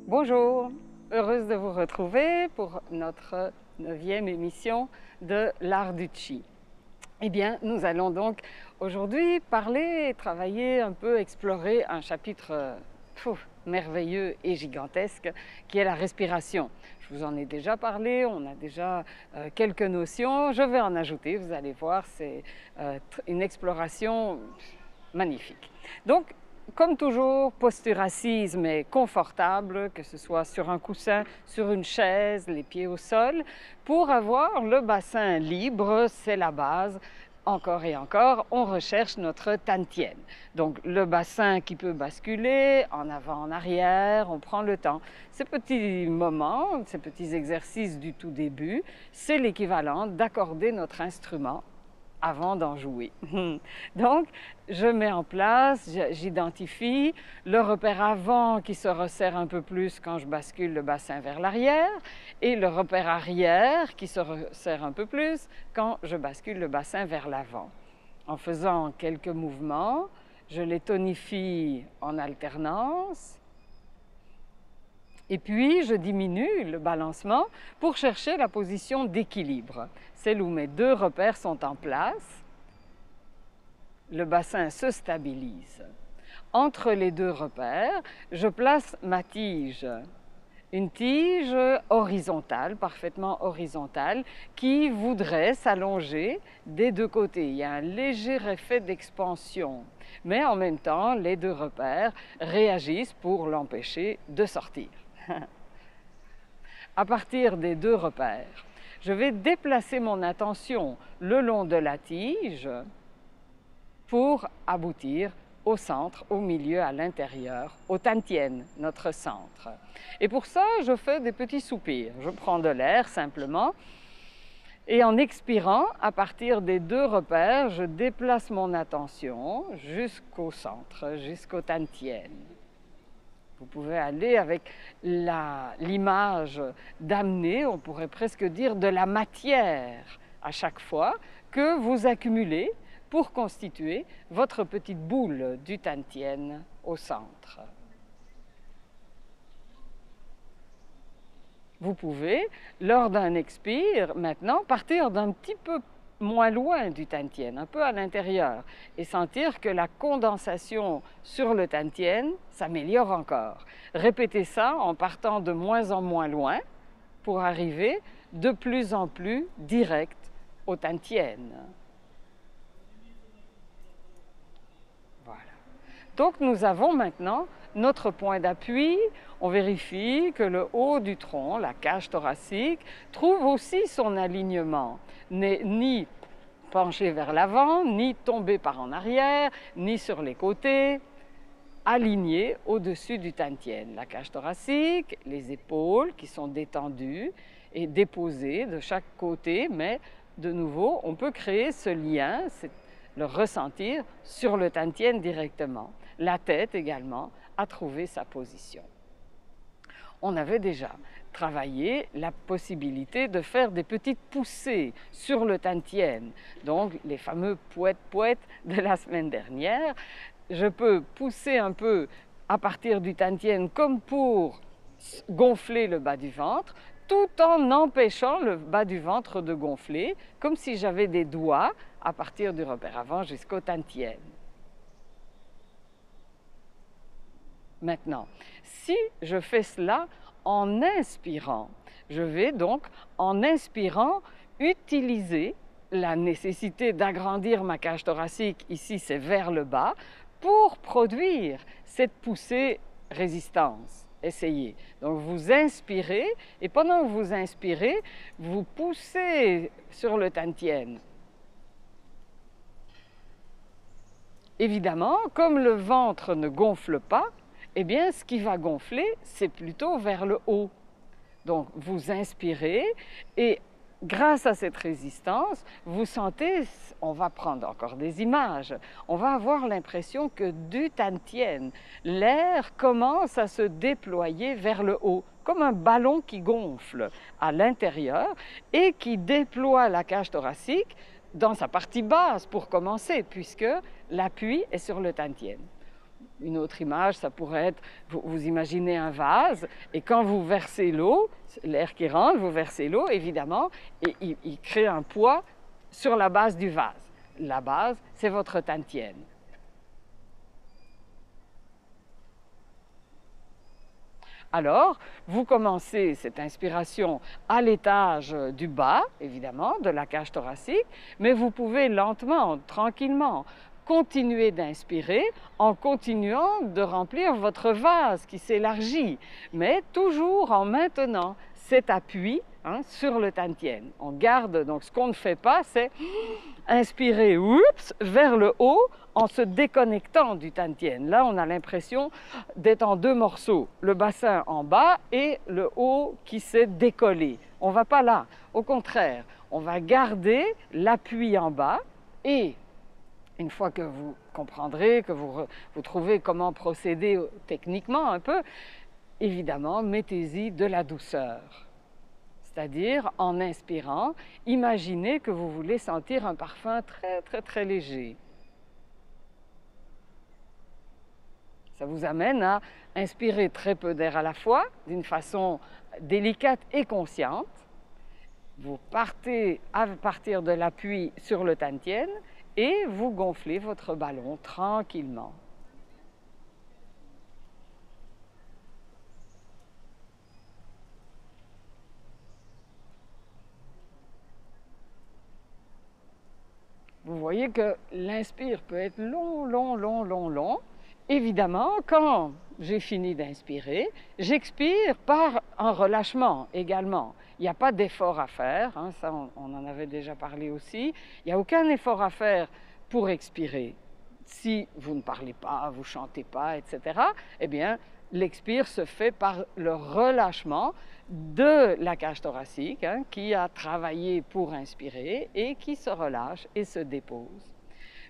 Bonjour, heureuse de vous retrouver pour notre 9e émission de l'Art du Chi. Eh bien, nous allons donc aujourd'hui parler, travailler un peu, explorer un chapitre merveilleux et gigantesque qui est la respiration. Je vous en ai déjà parlé, on a déjà quelques notions, je vais en ajouter, vous allez voir, c'est une exploration magnifique. Donc, comme toujours, posture assise mais confortable, que ce soit sur un coussin, sur une chaise, les pieds au sol, pour avoir le bassin libre, c'est la base. Encore et encore, on recherche notre Tantien. Donc le bassin qui peut basculer en avant, en arrière, on prend le temps. Ces petits moments, ces petits exercices du tout début, c'est l'équivalent d'accorder notre instrument avant d'en jouer. Donc, je mets en place, j'identifie le repère avant qui se resserre un peu plus quand je bascule le bassin vers l'arrière et le repère arrière qui se resserre un peu plus quand je bascule le bassin vers l'avant. En faisant quelques mouvements, je les tonifie en alternance. Et puis, je diminue le balancement pour chercher la position d'équilibre, celle où mes deux repères sont en place. Le bassin se stabilise. Entre les deux repères, je place ma tige, une tige horizontale, parfaitement horizontale, qui voudrait s'allonger des deux côtés. Il y a un léger effet d'expansion, mais en même temps, les deux repères réagissent pour l'empêcher de sortir. À partir des deux repères, je vais déplacer mon attention le long de la tige pour aboutir au centre, au milieu, à l'intérieur, au Tantien, notre centre. Et pour ça, je fais des petits soupirs. Je prends de l'air simplement et en expirant, à partir des deux repères, je déplace mon attention jusqu'au centre, jusqu'au Tantien. Vous pouvez aller avec l'image d'amener, on pourrait presque dire, de la matière à chaque fois que vous accumulez pour constituer votre petite boule du Tantien au centre. Vous pouvez, lors d'un expire, maintenant, partir d'un petit peu moins loin du Tantien, un peu à l'intérieur, et sentir que la condensation sur le Tantien s'améliore encore. Répétez ça en partant de moins en moins loin pour arriver de plus en plus direct au Tantien. Voilà. Donc nous avons maintenant notre point d'appui. On vérifie que le haut du tronc, la cage thoracique, trouve aussi son alignement. N'est ni penché vers l'avant, ni tombé par en arrière, ni sur les côtés, aligné au-dessus du Tantien. La cage thoracique, les épaules qui sont détendues et déposées de chaque côté, mais de nouveau, on peut créer ce lien, le ressentir sur le Tantien directement. La tête également a trouvé sa position. On avait déjà travaillé la possibilité de faire des petites poussées sur le Tantien, donc les fameux poètes-poètes de la semaine dernière. Je peux pousser un peu à partir du Tantien comme pour gonfler le bas du ventre, tout en empêchant le bas du ventre de gonfler, comme si j'avais des doigts à partir du repère avant jusqu'au Tantien. Maintenant, si je fais cela en inspirant, je vais donc, en inspirant, utiliser la nécessité d'agrandir ma cage thoracique, ici c'est vers le bas, pour produire cette poussée résistance. Essayez. Donc vous inspirez, et pendant que vous inspirez, vous poussez sur le Tantien. Évidemment, comme le ventre ne gonfle pas, eh bien, ce qui va gonfler, c'est plutôt vers le haut. Donc, vous inspirez et grâce à cette résistance, vous sentez, on va prendre encore des images, on va avoir l'impression que du Tantien, l'air commence à se déployer vers le haut, comme un ballon qui gonfle à l'intérieur et qui déploie la cage thoracique dans sa partie basse pour commencer, puisque l'appui est sur le Tantien. Une autre image, ça pourrait être, vous imaginez un vase, et quand vous versez l'eau, l'air qui rentre, vous versez l'eau, évidemment, et il crée un poids sur la base du vase. La base, c'est votre tantième. Alors, vous commencez cette inspiration à l'étage du bas, évidemment, de la cage thoracique, mais vous pouvez lentement, tranquillement, continuer d'inspirer en continuant de remplir votre vase qui s'élargit, mais toujours en maintenant cet appui sur le tantien. On garde, donc ce qu'on ne fait pas, c'est inspirer vers le haut en se déconnectant du tantien. Là, on a l'impression d'être en deux morceaux, le bassin en bas et le haut qui s'est décollé. On ne va pas là. Au contraire, on va garder l'appui en bas et une fois que vous comprendrez, que vous trouvez comment procéder techniquement un peu, évidemment, mettez-y de la douceur. C'est-à-dire, en inspirant, imaginez que vous voulez sentir un parfum très, très, très léger. Ça vous amène à inspirer très peu d'air à la fois, d'une façon délicate et consciente. Vous partez à partir de l'appui sur le tantien et vous gonflez votre ballon tranquillement. Vous voyez que l'inspire peut être long, long, long, long, long. Évidemment, quand j'ai fini d'inspirer, j'expire par un relâchement également. Il n'y a pas d'effort à faire, ça on en avait déjà parlé aussi. Il n'y a aucun effort à faire pour expirer. Si vous ne parlez pas, vous ne chantez pas, etc., eh bien, l'expire se fait par le relâchement de la cage thoracique qui a travaillé pour inspirer et qui se relâche et se dépose.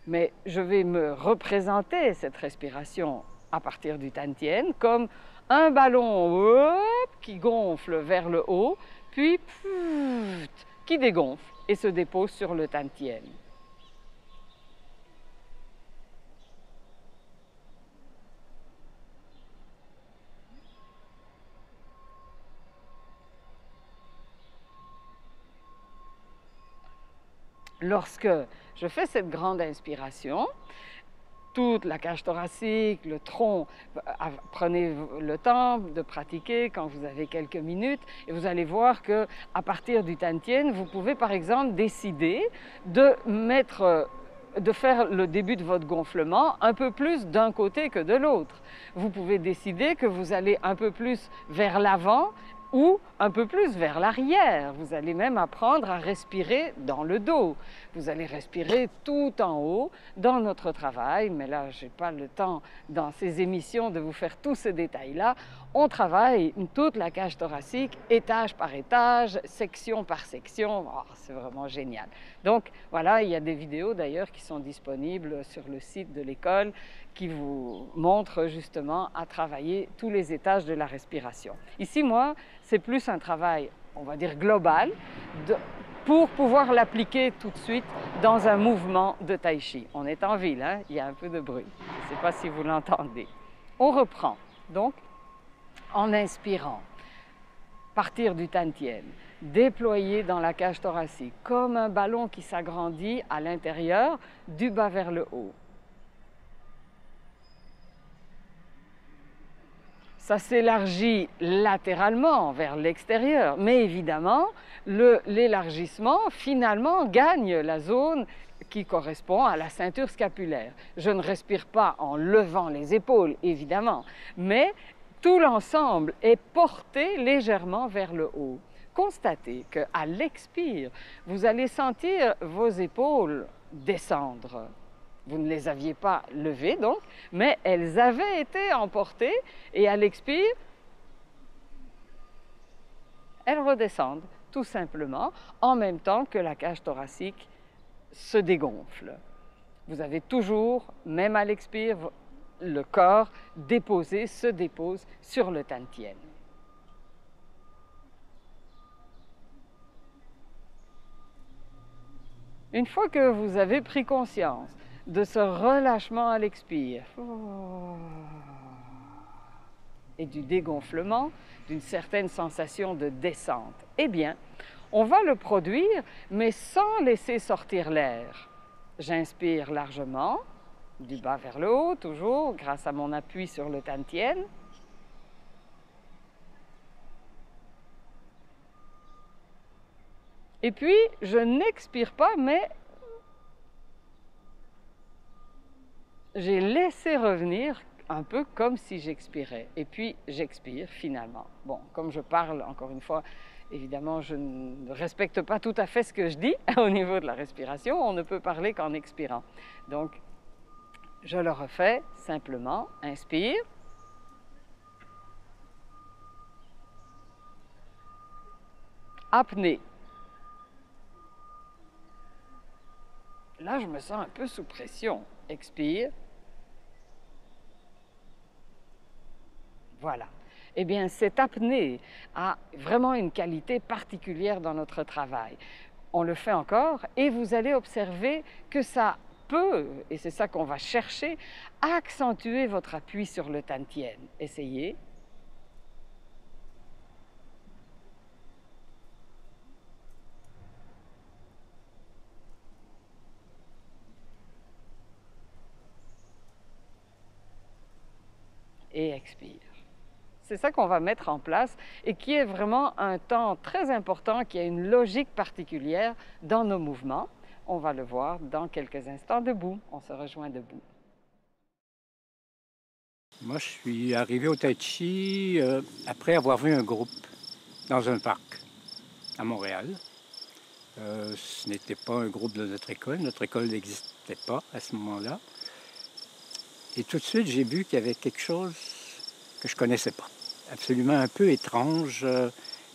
Mais je vais me représenter cette respiration à partir du tantien comme un ballon qui gonfle vers le haut, puis qui dégonfle et se dépose sur le tantien. Lorsque je fais cette grande inspiration, toute la cage thoracique, le tronc, prenez le temps de pratiquer quand vous avez quelques minutes et vous allez voir que à partir du tantien, vous pouvez par exemple décider de faire le début de votre gonflement un peu plus d'un côté que de l'autre. Vous pouvez décider que vous allez un peu plus vers l'avant ou un peu plus vers l'arrière. Vous allez même apprendre à respirer dans le dos. Vous allez respirer tout en haut dans notre travail, mais là, je n'ai pas le temps dans ces émissions de vous faire tous ces détails-là. On travaille toute la cage thoracique, étage par étage, section par section. Oh, c'est vraiment génial. Donc voilà, il y a des vidéos d'ailleurs qui sont disponibles sur le site de l'école qui vous montrent justement à travailler tous les étages de la respiration. Ici, moi, c'est plus un travail, on va dire global, pour pouvoir l'appliquer tout de suite dans un mouvement de tai chi. On est en ville, il y a un peu de bruit. Je ne sais pas si vous l'entendez. On reprend, donc, en inspirant, partir du tantien, déployer dans la cage thoracique, comme un ballon qui s'agrandit à l'intérieur, du bas vers le haut. Ça s'élargit latéralement vers l'extérieur, mais évidemment, l'élargissement finalement gagne la zone qui correspond à la ceinture scapulaire. Je ne respire pas en levant les épaules, évidemment, mais tout l'ensemble est porté légèrement vers le haut. Constatez qu'à l'expire, vous allez sentir vos épaules descendre. Vous ne les aviez pas levées donc, mais elles avaient été emportées et à l'expire, elles redescendent tout simplement en même temps que la cage thoracique se dégonfle. Vous avez toujours, même à l'expire, le corps déposé, se dépose sur le tantien. Une fois que vous avez pris conscience de ce relâchement à l'expire et du dégonflement, d'une certaine sensation de descente. Eh bien, on va le produire, mais sans laisser sortir l'air. J'inspire largement, du bas vers le haut, toujours, grâce à mon appui sur le tantien. Et puis, je n'expire pas, mais j'ai laissé revenir un peu comme si j'expirais. Et puis, j'expire finalement. Bon, comme je parle, encore une fois, évidemment, je ne respecte pas tout à fait ce que je dis au niveau de la respiration. On ne peut parler qu'en expirant. Donc, je le refais simplement. Inspire. Apnée. Là, je me sens un peu sous pression. Expire. Voilà. Eh bien, cette apnée a vraiment une qualité particulière dans notre travail. On le fait encore et vous allez observer que ça peut, et c'est ça qu'on va chercher, accentuer votre appui sur le tantien. Essayez. Et expire. C'est ça qu'on va mettre en place et qui est vraiment un temps très important, qui a une logique particulière dans nos mouvements. On va le voir dans quelques instants debout. On se rejoint debout. Moi, je suis arrivé au Tai Chi après avoir vu un groupe dans un parc à Montréal. Ce n'était pas un groupe de notre école. Notre école n'existait pas à ce moment-là. Et tout de suite, j'ai vu qu'il y avait quelque chose que je ne connaissais pas. Absolument un peu étrange,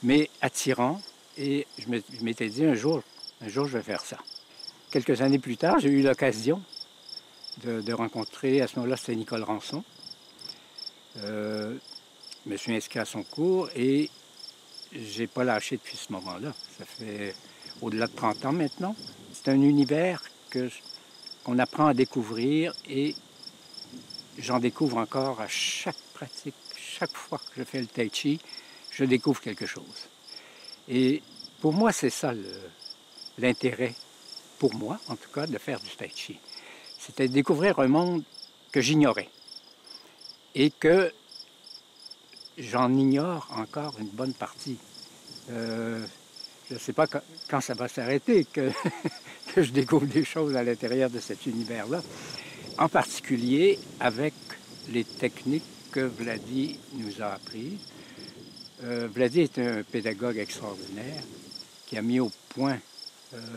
mais attirant. Et je m'étais dit, un jour, je vais faire ça. Quelques années plus tard, j'ai eu l'occasion de rencontrer, à ce moment-là, c'était Nicole Ranson. Je me suis inscrit à son cours et je n'ai pas lâché depuis ce moment-là. Ça fait au-delà de 30 ans maintenant. C'est un univers qu'on apprend à découvrir et j'en découvre encore à chaque pratique. Chaque fois que je fais le Tai Chi, je découvre quelque chose. Et pour moi, c'est ça l'intérêt, pour moi en tout cas, de faire du Tai Chi. C'était découvrir un monde que j'ignorais et que j'en ignore encore une bonne partie. Je ne sais pas quand ça va s'arrêter que je découvre des choses à l'intérieur de cet univers-là. En particulier avec les techniques que Vladi nous a apprises. Vladi est un pédagogue extraordinaire qui a mis au point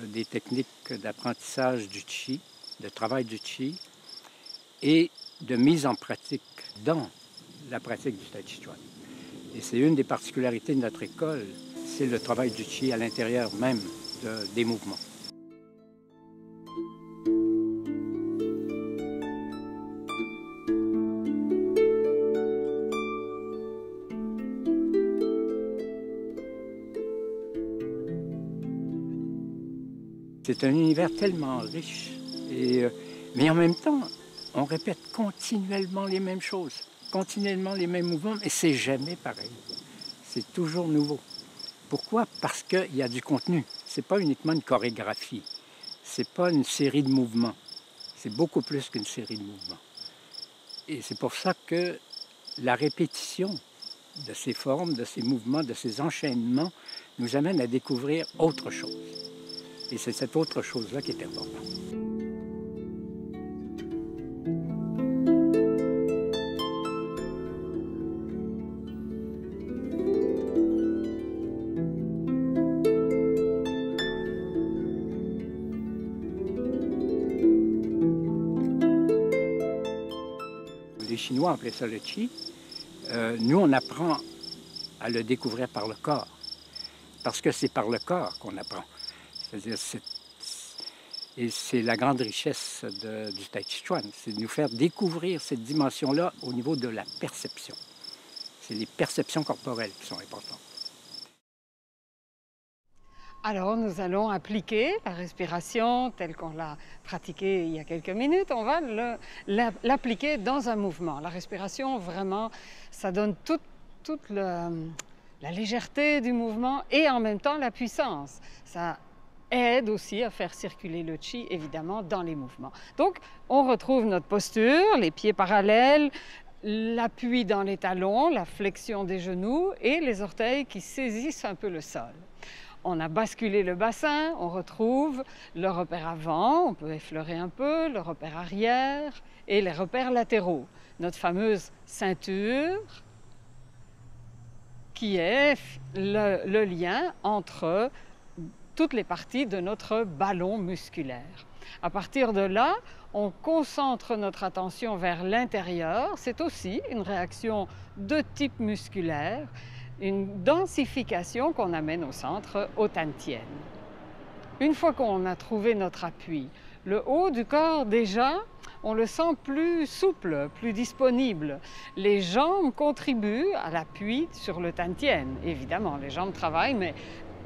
des techniques d'apprentissage du Chi, de travail du Chi et de mise en pratique dans la pratique du Tai Chi Chuan. Et c'est une des particularités de notre école, c'est le travail du Chi à l'intérieur même des mouvements. C'est un univers tellement riche, mais en même temps, on répète continuellement les mêmes choses, continuellement les mêmes mouvements, mais c'est jamais pareil. C'est toujours nouveau. Pourquoi? Parce qu'il y a du contenu. C'est pas uniquement une chorégraphie. C'est pas une série de mouvements. C'est beaucoup plus qu'une série de mouvements. Et c'est pour ça que la répétition de ces formes, de ces mouvements, de ces enchaînements nous amène à découvrir autre chose. Et c'est cette autre chose-là qui est importante. Les Chinois appelaient ça le Qi. Nous, on apprend à le découvrir par le corps. Parce que c'est par le corps qu'on apprend. C'est-à-dire, et c'est la grande richesse du Tai Chi Chuan, c'est de nous faire découvrir cette dimension-là au niveau de la perception. C'est les perceptions corporelles qui sont importantes. Alors nous allons appliquer la respiration telle qu'on l'a pratiquée il y a quelques minutes. On va l'appliquer dans un mouvement. La respiration, vraiment, ça donne toute la légèreté du mouvement et en même temps la puissance. Ça aide aussi à faire circuler le chi, évidemment, dans les mouvements. Donc, on retrouve notre posture, les pieds parallèles, l'appui dans les talons, la flexion des genoux et les orteils qui saisissent un peu le sol. On a basculé le bassin, on retrouve le repère avant, on peut effleurer un peu, le repère arrière et les repères latéraux. Notre fameuse ceinture qui est le lien entre toutes les parties de notre ballon musculaire. À partir de là, on concentre notre attention vers l'intérieur. C'est aussi une réaction de type musculaire, une densification qu'on amène au centre, au Tantien. Une fois qu'on a trouvé notre appui, le haut du corps déjà, on le sent plus souple, plus disponible. Les jambes contribuent à l'appui sur le Tantien. Évidemment, les jambes travaillent, mais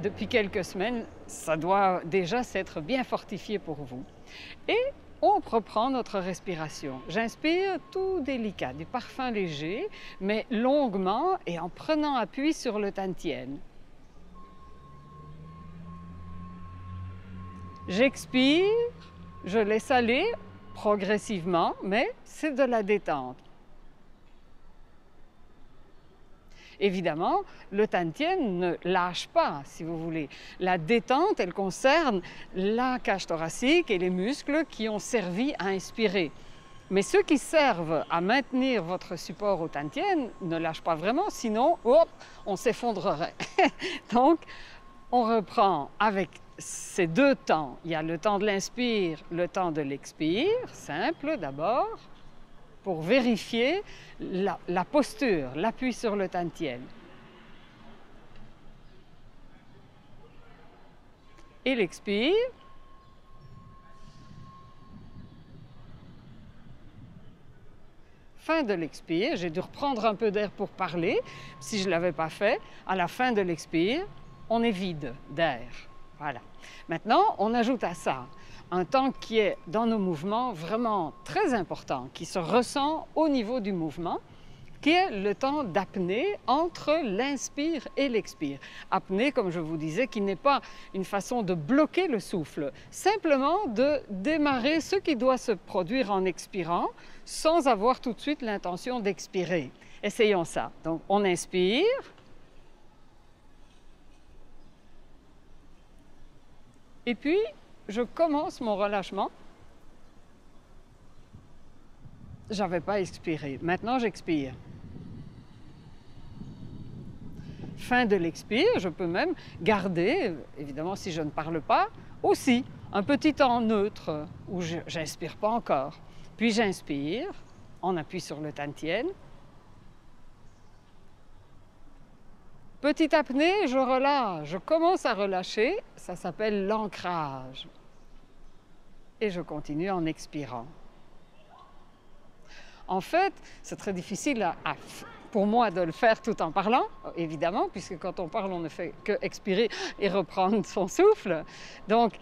depuis quelques semaines, ça doit déjà s'être bien fortifié pour vous. Et on reprend notre respiration. J'inspire tout délicat, du parfum léger, mais longuement et en prenant appui sur le Tantien. J'expire, je laisse aller progressivement, mais c'est de la détente. Évidemment, le Tantien ne lâche pas, si vous voulez. La détente, elle concerne la cage thoracique et les muscles qui ont servi à inspirer. Mais ceux qui servent à maintenir votre support au Tantien ne lâchent pas vraiment, sinon, hop, on s'effondrerait. Donc, on reprend avec ces deux temps. Il y a le temps de l'inspire, le temps de l'expire, simple d'abord, pour vérifier la posture, l'appui sur le Tantien. Et l'expire. Fin de l'expire, j'ai dû reprendre un peu d'air pour parler. Si je ne l'avais pas fait, à la fin de l'expire, on est vide d'air. Voilà. Maintenant, on ajoute à ça un temps qui est dans nos mouvements vraiment très important, qui se ressent au niveau du mouvement, qui est le temps d'apnée entre l'inspire et l'expire. Apnée, comme je vous disais, qui n'est pas une façon de bloquer le souffle, simplement de démarrer ce qui doit se produire en expirant, sans avoir tout de suite l'intention d'expirer. Essayons ça. Donc, on inspire. Et puis, je commence mon relâchement. Je n'avais pas expiré. Maintenant, j'expire. Fin de l'expire, je peux même garder, évidemment si je ne parle pas, aussi un petit temps neutre où je n'inspire pas encore. Puis j'inspire, on appuie sur le Tantien. Petite apnée, je relâche, je commence à relâcher, ça s'appelle l'ancrage. Et je continue en expirant. En fait, c'est très difficile pour moi de le faire tout en parlant, évidemment, puisque quand on parle, on ne fait que expirer et reprendre son souffle. Donc,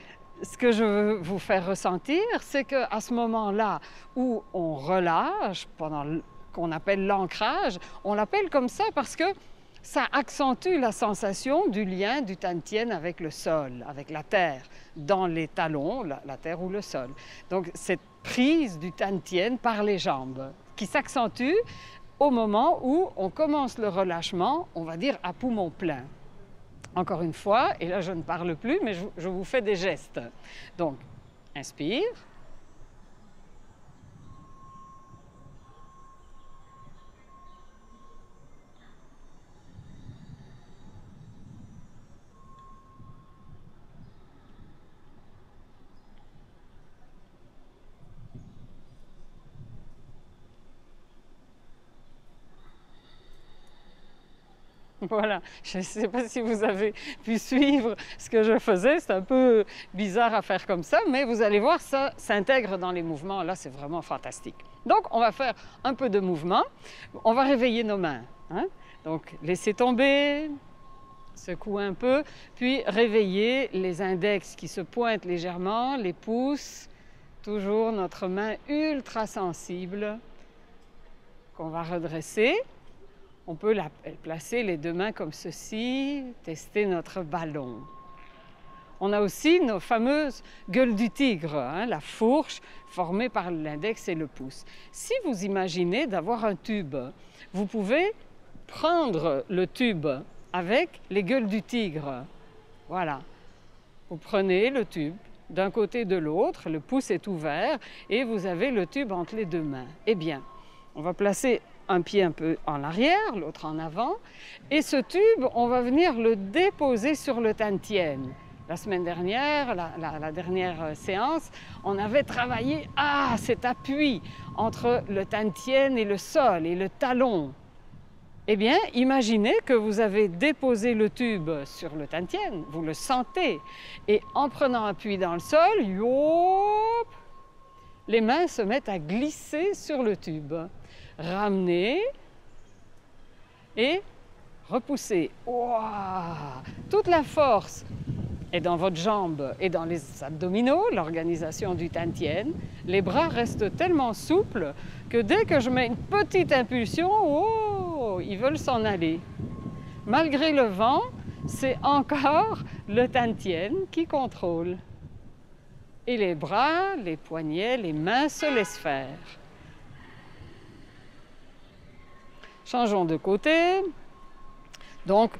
ce que je veux vous faire ressentir, c'est qu'à ce moment-là où on relâche, pendant qu'on appelle l'ancrage, on l'appelle comme ça parce que ça accentue la sensation du lien du Tantien avec le sol, avec la terre, dans les talons, la terre ou le sol. Donc, cette prise du Tantien par les jambes qui s'accentue au moment où on commence le relâchement, on va dire à poumon plein. Encore une fois, et là je ne parle plus, mais je vous fais des gestes. Donc, inspire. Voilà, je ne sais pas si vous avez pu suivre ce que je faisais, c'est un peu bizarre à faire comme ça, mais vous allez voir, ça s'intègre dans les mouvements, là c'est vraiment fantastique. Donc on va faire un peu de mouvement, on va réveiller nos mains, hein? Donc laissez tomber, Secouez un peu, puis réveillez les index qui se pointent légèrement, les pouces, toujours notre main ultra sensible qu'on va redresser. On peut placer les deux mains comme ceci, tester notre ballon. On a aussi nos fameuses gueules du tigre, hein, la fourche formée par l'index et le pouce. Si vous imaginez d'avoir un tube, vous pouvez prendre le tube avec les gueules du tigre. Voilà. Vous prenez le tube d'un côté de l'autre, le pouce est ouvert et vous avez le tube entre les deux mains. Eh bien, on va placer un pied un peu en arrière, l'autre en avant, et ce tube, on va venir le déposer sur le Tantien. La semaine dernière, la dernière séance, on avait travaillé cet appui entre le Tantien et le sol et le talon. Eh bien, imaginez que vous avez déposé le tube sur le Tantien, vous le sentez, et en prenant appui dans le sol, yop, les mains se mettent à glisser sur le tube. Ramenez et repoussez. Wow! Toute la force est dans votre jambe et dans les abdominaux, l'organisation du Tantien. Les bras restent tellement souples que dès que je mets une petite impulsion, oh, ils veulent s'en aller. Malgré le vent, c'est encore le Tantien qui contrôle. Et les bras, les poignets, les mains se laissent faire. Changeons de côté. Donc,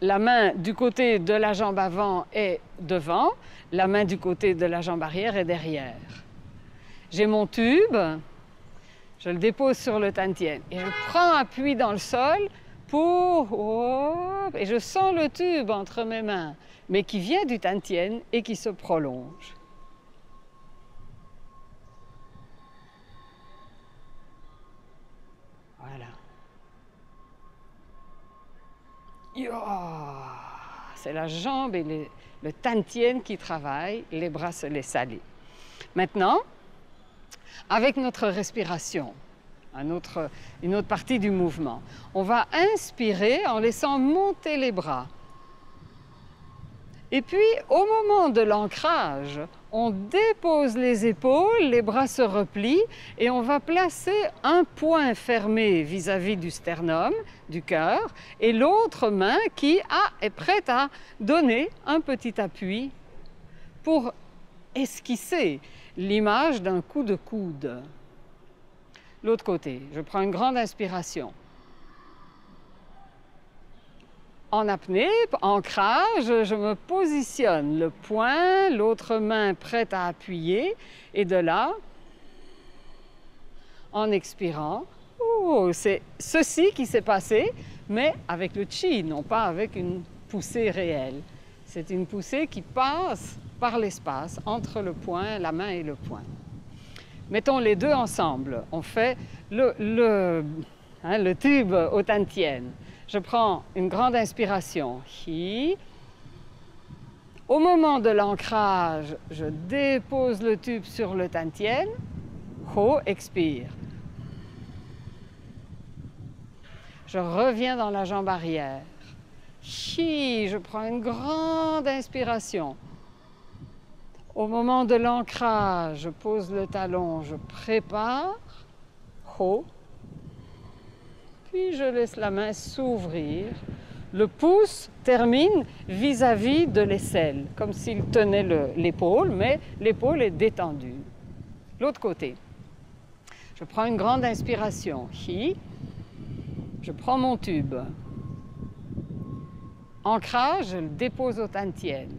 la main du côté de la jambe avant est devant, la main du côté de la jambe arrière est derrière. J'ai mon tube, je le dépose sur le Tantien et je prends appui dans le sol et je sens le tube entre mes mains, mais qui vient du Tantien et qui se prolonge. Voilà. C'est la jambe et le Tantien qui travaillent, les bras se laissent aller. Maintenant, avec notre respiration, une autre partie du mouvement, on va inspirer en laissant monter les bras. Et puis, au moment de l'ancrage, on dépose les épaules, les bras se replient et on va placer un poing fermé vis-à-vis du sternum, du cœur, et l'autre main qui est prête à donner un petit appui pour esquisser l'image d'un coup de coude. L'autre côté, je prends une grande inspiration. En apnée, ancrage, je me positionne, le poing, l'autre main prête à appuyer, et de là, en expirant, c'est ceci qui s'est passé, mais avec le chi, non pas avec une poussée réelle. C'est une poussée qui passe par l'espace entre le poing, la main et le poing. Mettons les deux ensemble, on fait le tube au Tantien. Je prends une grande inspiration. Hi. Au moment de l'ancrage, je dépose le tube sur le Tantien. Ho, expire. Je reviens dans la jambe arrière. Hi, je prends une grande inspiration. Au moment de l'ancrage, je pose le talon, je prépare. Ho. Puis je laisse la main s'ouvrir. Le pouce termine vis-à-vis de l'aisselle, comme s'il tenait l'épaule, mais l'épaule est détendue. L'autre côté. Je prends une grande inspiration. Hi. Je prends mon tube. Ancrage, je le dépose au Tantien.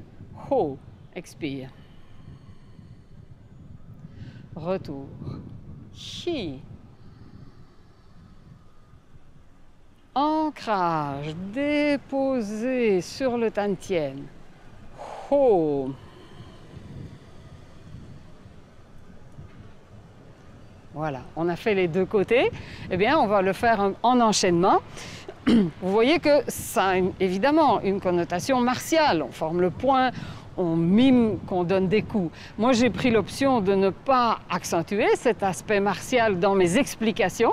Ho. Expire. Retour. Hi. Ancrage, déposé sur le Tantien. Ho. Voilà, on a fait les deux côtés. Eh bien, on va le faire en enchaînement. Vous voyez que ça a évidemment une connotation martiale. On forme le poing, on mime qu'on donne des coups. Moi, j'ai pris l'option de ne pas accentuer cet aspect martial dans mes explications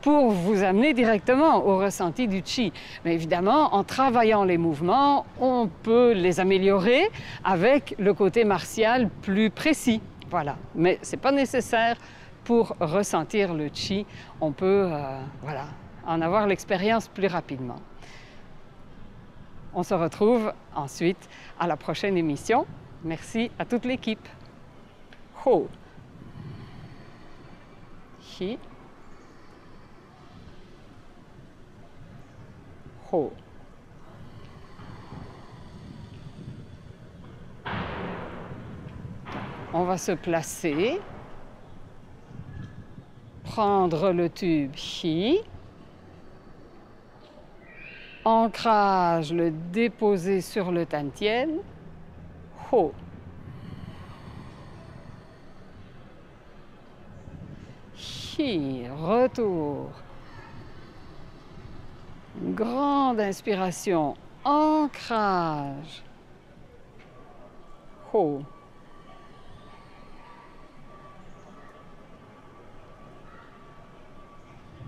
pour vous amener directement au ressenti du chi. Mais évidemment, en travaillant les mouvements, on peut les améliorer avec le côté martial plus précis. Voilà. Mais ce n'est pas nécessaire pour ressentir le chi. On peut voilà, en avoir l'expérience plus rapidement. On se retrouve ensuite à la prochaine émission. Merci à toute l'équipe. Ho. Hi. Ho. On va se placer, prendre le tube Hi, ancrage, le déposer sur le tantien, Ho. Hi, retour. Grande inspiration, ancrage, Ho.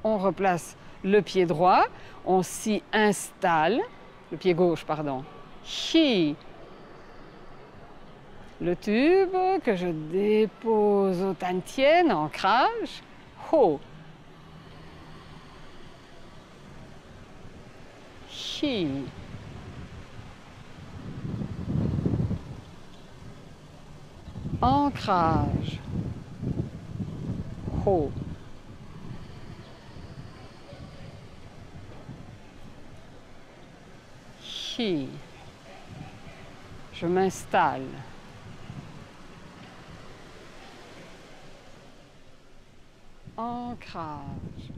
On replace le pied droit, on s'y installe, le pied gauche, pardon. Hi. Le tube que je dépose au tantien, ancrage, Ho. Hi. Ancrage, Ho. Hi. Je m'installe. Ancrage.